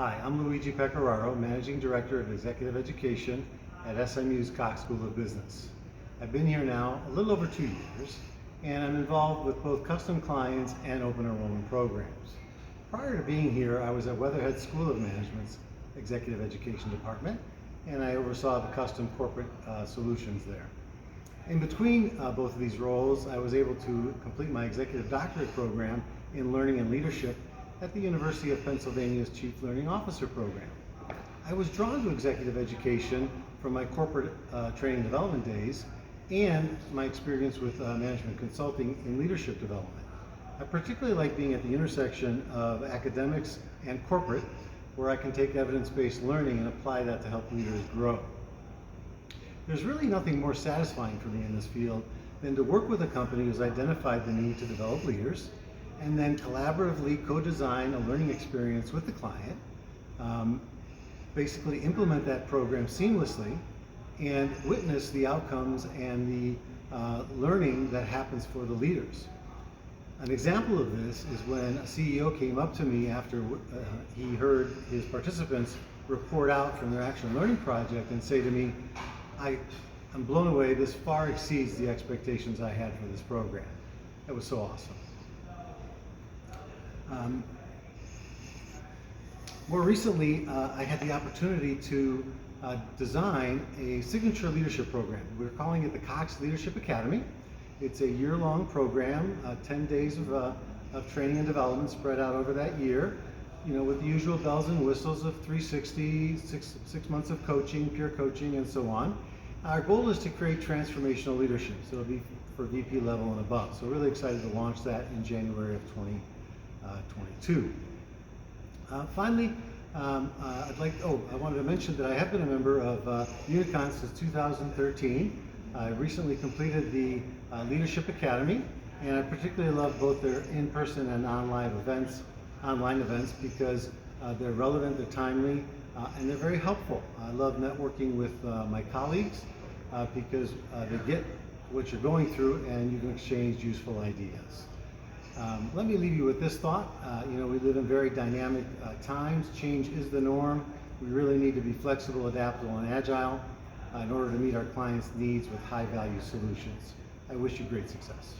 Hi, I'm Luigi Pecoraro, Managing Director of Executive Education at SMU's Cox School of Business. I've been here now a little over 2 years, and I'm involved with both custom clients and open enrollment programs. Prior to being here, I was at Weatherhead School of Management's Executive Education Department, and I oversaw the custom corporate solutions there. In between both of these roles, I was able to complete my executive doctorate program in learning and leadership at the University of Pennsylvania's Chief Learning Officer program. I was drawn to executive education from my corporate training development days and my experience with management consulting in leadership development. I particularly like being at the intersection of academics and corporate, where I can take evidence-based learning and apply that to help leaders grow. There's really nothing more satisfying for me in this field than to work with a company who's identified the need to develop leaders and then collaboratively co-design a learning experience with the client, basically implement that program seamlessly, and witness the outcomes and the learning that happens for the leaders. An example of this is when a CEO came up to me after he heard his participants report out from their action learning project and say to me, I'm blown away, this far exceeds the expectations I had for this program. That was so awesome. More recently, I had the opportunity to design a signature leadership program. We're calling it the Cox Leadership Academy. It's a year-long program, 10 days of training and development spread out over that year, with the usual bells and whistles of 360, six months of coaching, peer coaching, and so on. Our goal is to create transformational leadership, so it'll be for VP level and above. So really excited to launch that in January of 2022. Finally, I wanted to mention that I have been a member of UNICON since 2013. I recently completed the Leadership Academy, and I particularly love both their in-person and online events because they're relevant, they're timely, and they're very helpful. I love networking with my colleagues because they get what you're going through and you can exchange useful ideas. Let me leave you with this thought. We live in very dynamic times. Change is the norm. We really need to be flexible, adaptable, and agile in order to meet our clients' needs with high-value solutions. I wish you great success.